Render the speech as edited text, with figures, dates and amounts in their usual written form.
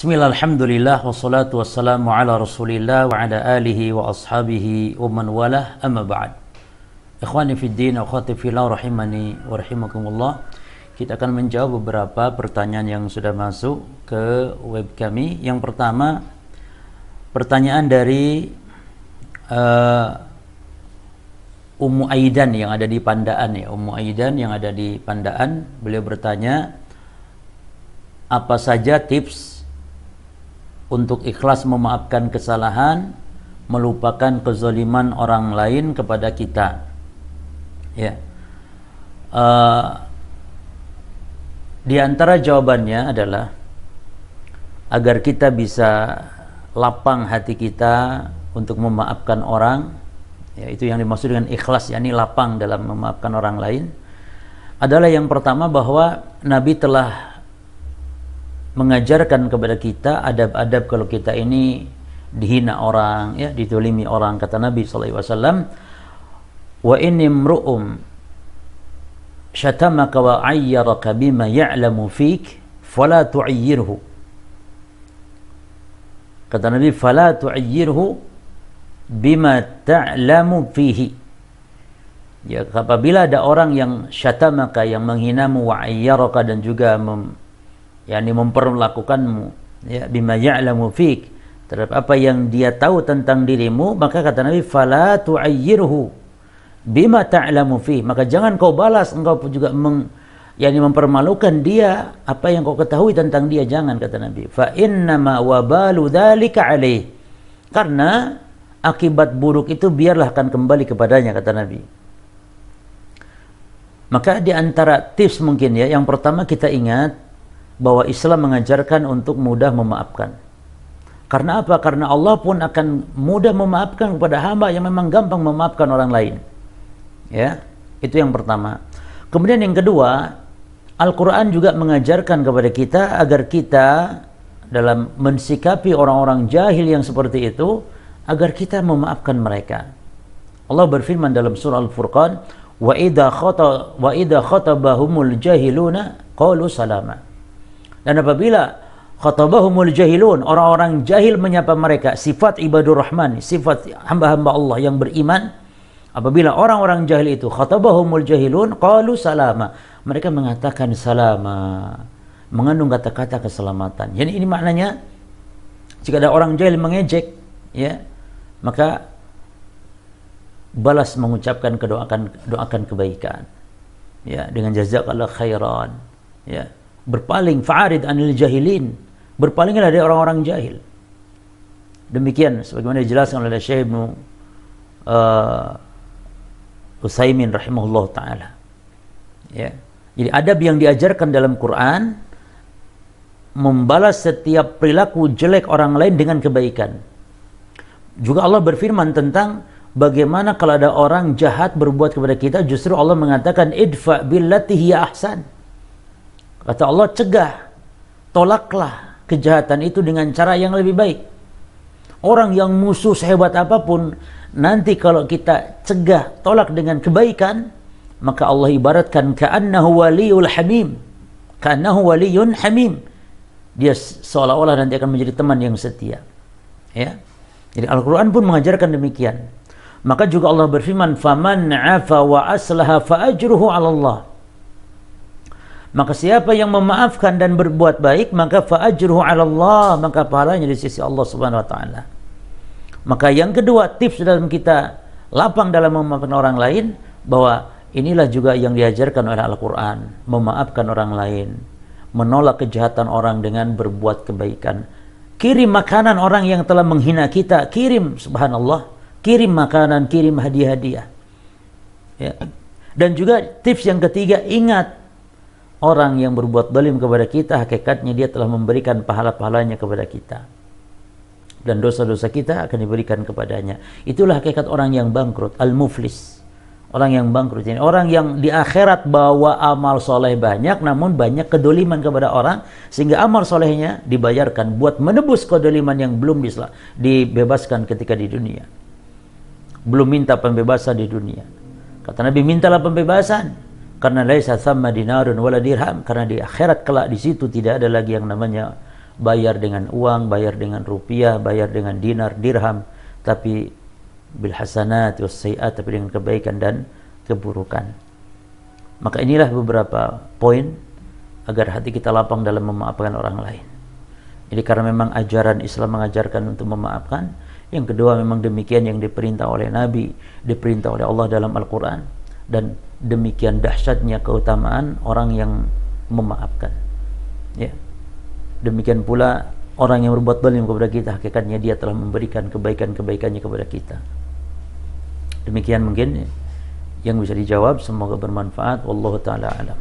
Bismillah, alhamdulillah, wassalatu wassalamu ala rasulillah wa ala alihi wa ashabihi wa man walah, amma ba'd. Ikhwani fid din, akhwati fillah, rahimani wa rahimakumullah. Kita akan menjawab beberapa pertanyaan yang sudah masuk ke web kami. Yang pertama, pertanyaan dari Ummu Aidan yang ada di Pandaan ya. Ummu Aidan yang ada di Pandaan, beliau bertanya, apa saja tips untuk ikhlas memaafkan kesalahan, melupakan kezaliman orang lain kepada kita? Ya. Di antara jawabannya adalah agar kita bisa lapang hati kita untuk memaafkan orang, ya, itu yang dimaksud dengan ikhlas, yakni lapang dalam memaafkan orang lain, adalah yang pertama bahwa Nabi telah mengajarkan kepada kita adab-adab kalau kita ini dihina orang, ya, ditolimi orang. Kata Nabi SAW, wa inni mru'um syatamaka wa ayyaraka bima ya'lamu fik fala tu'ayyirhu. Kata Nabi, fala tu'ayyirhu bima ta'lamu fihi. Ya, apabila ada orang yang syatamaka, yang menghinamu, wa ayyaraka, dan juga memperlakukanmu, ya, bima ya'lamu fik, terhadap apa yang dia tahu tentang dirimu, maka kata Nabi, fala tu'ayyirhu bima ta'lamu fi, maka jangan kau balas, engkau pun juga mempermalukan dia apa yang kau ketahui tentang dia, jangan, kata Nabi. Fa innama wabalu dzalika alaih, karena akibat buruk itu biarlah akan kembali kepadanya, kata Nabi. Maka di antara tips mungkin, ya, yang pertama kita ingat bahwa Islam mengajarkan untuk mudah memaafkan. Karena apa? Karena Allah pun akan mudah memaafkan kepada hamba yang memang gampang memaafkan orang lain. Ya, itu yang pertama. Kemudian yang kedua, Al-Quran juga mengajarkan kepada kita agar kita dalam mensikapi orang-orang jahil yang seperti itu, agar kita memaafkan mereka. Allah berfirman dalam surah Al-Furqan, wa idha khatabahumul jahiluna qalu salama. Dan apabila khatabahumul jahilun, orang-orang jahil menyapa mereka, sifat ibadur rahman, sifat hamba-hamba Allah yang beriman, apabila orang-orang jahil itu khatabahumul jahilun qalu salama, mereka mengatakan salama, mengandung kata-kata keselamatan. Jadi ini maknanya, jika ada orang jahil mengejek, ya, maka balas mengucapkan doakan kebaikan, ya, dengan jazakallah khairan, ya. Berpaling, fa'arid anil jahilin, berpalinglah dari orang-orang jahil. Demikian sebagaimana dijelaskan oleh Syekh Ibnu Utsaimin rahimahullah ta'ala, ya. Jadi adab yang diajarkan dalam Quran membalas setiap perilaku jelek orang lain dengan kebaikan. Juga Allah berfirman tentang bagaimana kalau ada orang jahat berbuat kepada kita, justru Allah mengatakan idfa billati hiya ahsan. Kata Allah, cegah, tolaklah kejahatan itu dengan cara yang lebih baik. Orang yang musuh sehebat apapun, nanti kalau kita cegah, tolak dengan kebaikan, maka Allah ibaratkan ka'annahu waliyul hamim, ka'annahu waliyun hamim, dia seolah-olah nanti akan menjadi teman yang setia, ya. Jadi Al-Quran pun mengajarkan demikian. Maka juga Allah berfirman, faman 'afa wa aslaha fa ajruhu 'ala Allah. Maka siapa yang memaafkan dan berbuat baik, maka fa ajruhu 'ala Allah, maka pahalanya di sisi Allah Subhanahu wa taala. Maka yang kedua, tips dalam kita lapang dalam memaafkan orang lain, bahwa inilah juga yang diajarkan oleh Al-Quran, memaafkan orang lain, menolak kejahatan orang dengan berbuat kebaikan. Kirim makanan orang yang telah menghina kita, kirim, subhanallah, kirim makanan, kirim hadiah-hadiah, ya. Dan juga tips yang ketiga, ingat orang yang berbuat zalim kepada kita, hakikatnya dia telah memberikan pahala-pahalanya kepada kita, dan dosa-dosa kita akan diberikan kepadanya. Itulah hakikat orang yang bangkrut, al-muflis, orang yang bangkrut. Jadi orang yang di akhirat bawa amal soleh banyak, namun banyak kedoliman kepada orang, sehingga amal solehnya dibayarkan buat menebus kedoliman yang belum dibebaskan ketika di dunia, belum minta pembebasan di dunia. Kata Nabi, mintalah pembebasan, karena laisa thamma dinarun wala dirham, karena di akhirat kelak di situ tidak ada lagi yang namanya bayar dengan uang, bayar dengan rupiah, bayar dengan dinar, dirham, tapi bil hasanat was sayiat, tapi dengan kebaikan dan keburukan. Maka inilah beberapa poin agar hati kita lapang dalam memaafkan orang lain. Jadi karena memang ajaran Islam mengajarkan untuk memaafkan. Yang kedua, memang demikian yang diperintah oleh Nabi, diperintah oleh Allah dalam Al-Quran. Dan demikian dahsyatnya keutamaan orang yang memaafkan. Ya. Demikian pula orang yang berbuat zalim kepada kita, hakikatnya dia telah memberikan kebaikan-kebaikannya kepada kita. Demikian mungkin yang bisa dijawab, semoga bermanfaat. Wallahu ta'ala alam.